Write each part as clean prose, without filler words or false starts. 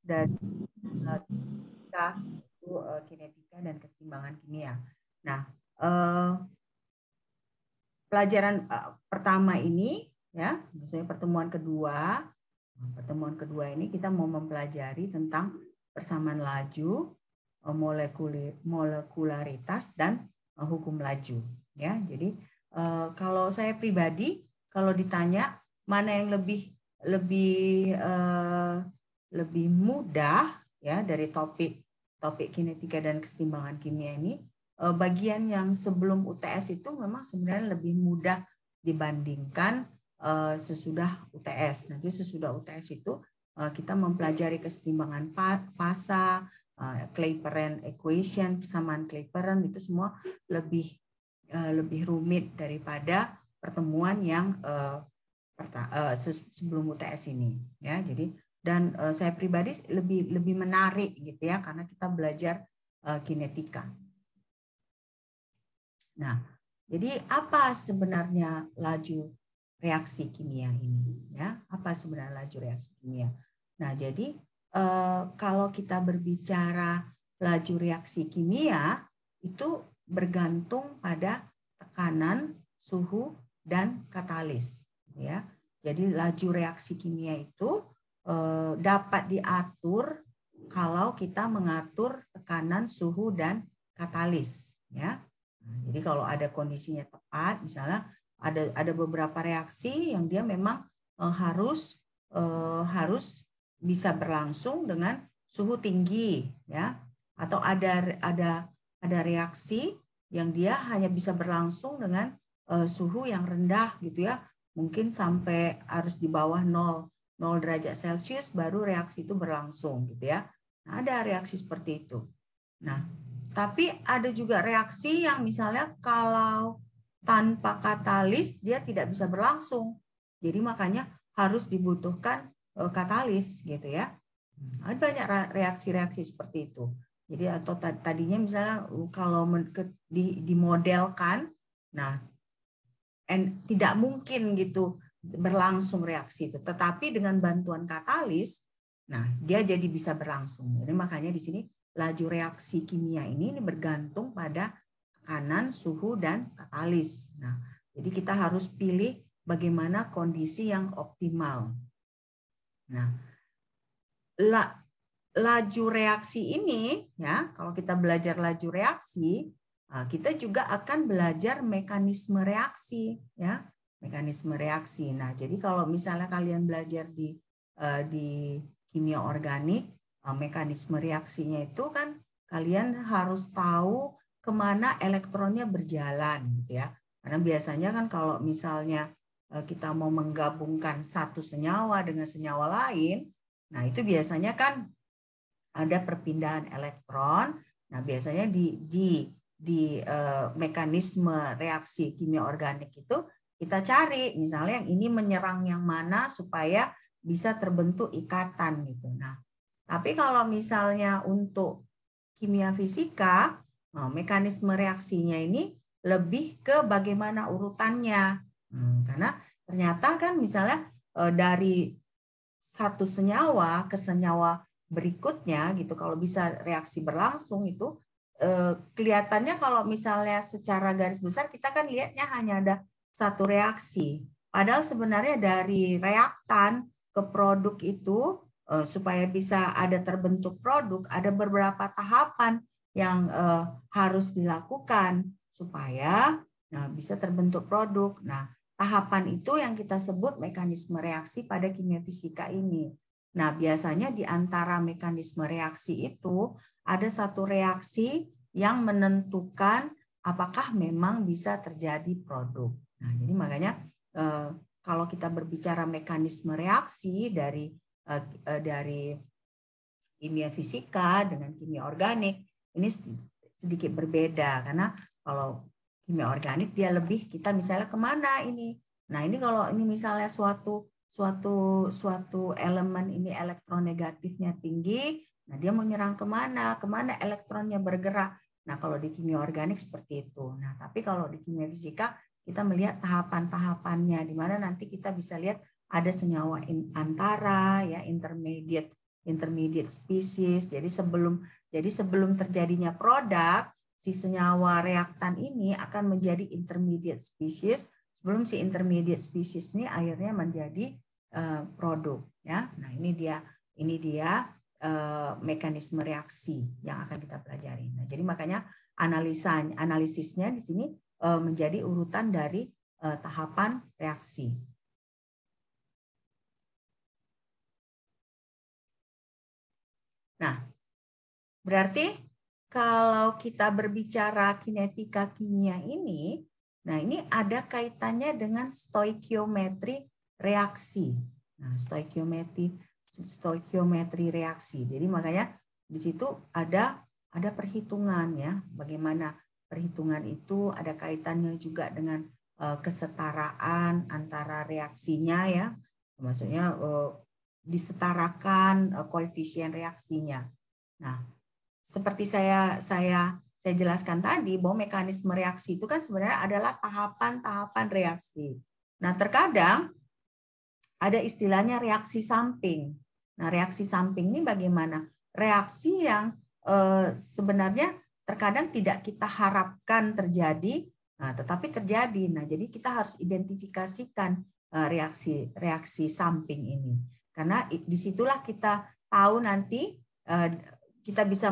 dari kinetika dan keseimbangan kimia. Nah, pelajaran pertama ini ya, misalnya pertemuan kedua ini kita mau mempelajari tentang persamaan laju, molekularitas dan hukum laju ya. Jadi kalau saya pribadi kalau ditanya mana yang lebih mudah ya dari topik kinetika dan keseimbangan kimia ini, bagian yang sebelum UTS itu memang sebenarnya lebih mudah dibandingkan sesudah UTS. Nanti sesudah UTS itu kita mempelajari keseimbangan fasa, Clapeyron equation, persamaan Clapeyron, itu semua lebih rumit daripada pertemuan yang sebelum UTS ini ya. Jadi dan saya pribadi lebih menarik gitu ya karena kita belajar kinetika. Nah, jadi apa sebenarnya laju reaksi kimia ini ya? Apa sebenarnya laju reaksi kimia? Nah, jadi kalau kita berbicara laju reaksi kimia itu bergantung pada tekanan, suhu dan katalis ya. Jadi laju reaksi kimia itu dapat diatur kalau kita mengatur tekanan, suhu dan katalis ya. Nah, jadi kalau ada kondisinya tepat, misalnya ada beberapa reaksi yang dia memang harus bisa berlangsung dengan suhu tinggi ya, atau ada reaksi yang dia hanya bisa berlangsung dengan suhu yang rendah gitu ya, mungkin sampai harus di bawah 0 derajat Celcius baru reaksi itu berlangsung gitu ya. Nah, ada reaksi seperti itu. Nah, tapi ada juga reaksi yang misalnya kalau tanpa katalis dia tidak bisa berlangsung. Jadi makanya harus dibutuhkan katalis gitu ya. Ada banyak reaksi-reaksi seperti itu. Jadi atau tadinya misalnya kalau dimodelkan, nah tidak mungkin gitu berlangsung reaksi itu. Tetapi dengan bantuan katalis, nah dia jadi bisa berlangsung. Jadi makanya di sini laju reaksi kimia ini bergantung pada tekanan, suhu, dan katalis. Nah, jadi kita harus pilih bagaimana kondisi yang optimal. Nah, laju reaksi ini, ya, kalau kita belajar laju reaksi, kita juga akan belajar mekanisme reaksi, ya, mekanisme reaksi. Nah, jadi kalau misalnya kalian belajar di kimia organik, mekanisme reaksinya itu kan kalian harus tahu kemana elektronnya berjalan, gitu ya. Karena biasanya kan kalau misalnya kita mau menggabungkan satu senyawa dengan senyawa lain, nah itu biasanya kan ada perpindahan elektron. Nah biasanya di mekanisme reaksi kimia organik itu kita cari misalnya yang ini menyerang yang mana supaya bisa terbentuk ikatan gitu. Nah, tapi kalau misalnya untuk kimia fisika, mekanisme reaksinya ini lebih ke bagaimana urutannya. Karena ternyata kan misalnya dari satu senyawa ke senyawa berikutnya gitu, kalau bisa reaksi berlangsung itu kelihatannya kalau misalnya secara garis besar kita kan lihatnya hanya ada satu reaksi. Padahal sebenarnya dari reaktan ke produk itu supaya bisa ada terbentuk produk, ada beberapa tahapan yang harus dilakukan supaya bisa terbentuk produk. Nah, tahapan itu yang kita sebut mekanisme reaksi pada kimia fisika ini. Nah, biasanya di antara mekanisme reaksi itu ada satu reaksi yang menentukan apakah memang bisa terjadi produk. Nah, jadi makanya kalau kita berbicara mekanisme reaksi dari kimia fisika dengan kimia organik, ini sedikit berbeda karena kalau kimia organik dia lebih kita misalnya kemana ini. Nah ini kalau ini misalnya suatu elemen ini elektronegatifnya tinggi, nah dia mau nyerang kemana elektronnya bergerak. Nah kalau di kimia organik seperti itu. Nah tapi kalau di kimia fisika kita melihat tahapan-tahapannya, di mana nanti kita bisa lihat ada senyawa antara ya intermediate intermediate species. Jadi sebelum terjadinya produk, si senyawa reaktan ini akan menjadi intermediate species sebelum si intermediate species ini akhirnya menjadi produk, ya. Nah, ini dia mekanisme reaksi yang akan kita pelajari. Nah, jadi makanya analisisnya di sini menjadi urutan dari tahapan reaksi. Nah, berarti kalau kita berbicara kinetika kimia ini, nah ini ada kaitannya dengan stoikiometri reaksi. Nah, stoikiometri reaksi. Jadi makanya di situ ada perhitungan, ya, bagaimana perhitungan itu ada kaitannya juga dengan kesetaraan antara reaksinya, ya. Maksudnya disetarakan koefisien reaksinya. Nah, seperti saya jelaskan tadi bahwa mekanisme reaksi itu kan sebenarnya adalah tahapan-tahapan reaksi. Nah, terkadang ada istilahnya reaksi samping. Nah, reaksi samping ini bagaimana? Reaksi yang sebenarnya terkadang tidak kita harapkan terjadi, nah, tetapi terjadi. Nah, jadi kita harus identifikasikan reaksi samping ini. Karena disitulah kita tahu nanti kita bisa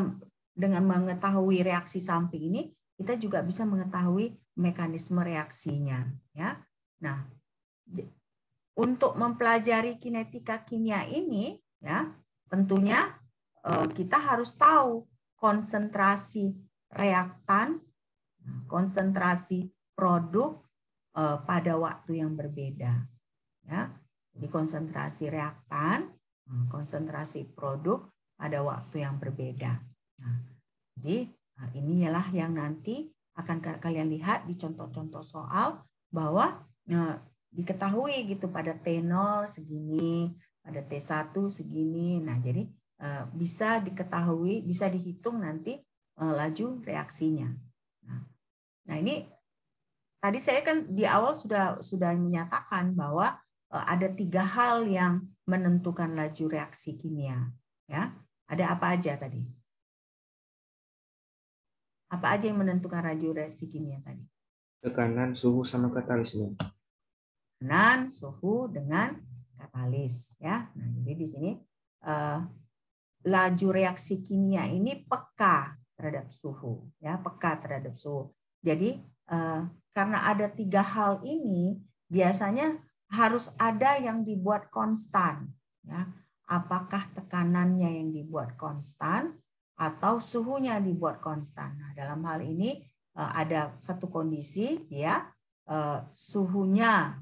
dengan mengetahui reaksi samping ini, kita juga bisa mengetahui mekanisme reaksinya, ya. Nah, untuk mempelajari kinetika kimia ini, ya, tentunya kita harus tahu konsentrasi reaktan, konsentrasi produk pada waktu yang berbeda, ya. Jadi konsentrasi reaktan, konsentrasi produk pada waktu yang berbeda. Nah, jadi inilah yang nanti akan kalian lihat di contoh-contoh soal bahwa diketahui gitu pada T0 segini, pada T1 segini. Nah, jadi bisa diketahui, bisa dihitung nanti laju reaksinya. Nah, ini tadi saya kan di awal sudah menyatakan bahwa ada 3 hal yang menentukan laju reaksi kimia, ya. Ada apa aja tadi? Apa aja yang menentukan laju reaksi kimia tadi? Tekanan, suhu, sama katalisme. Tekanan, suhu, dengan katalis, ya. Nah, jadi di sini laju reaksi kimia ini peka terhadap suhu, ya, peka terhadap suhu. Jadi karena ada 3 hal ini, biasanya harus ada yang dibuat konstan, ya. Apakah tekanannya yang dibuat konstan atau suhunya dibuat konstan. Nah, dalam hal ini ada satu kondisi, ya, suhunya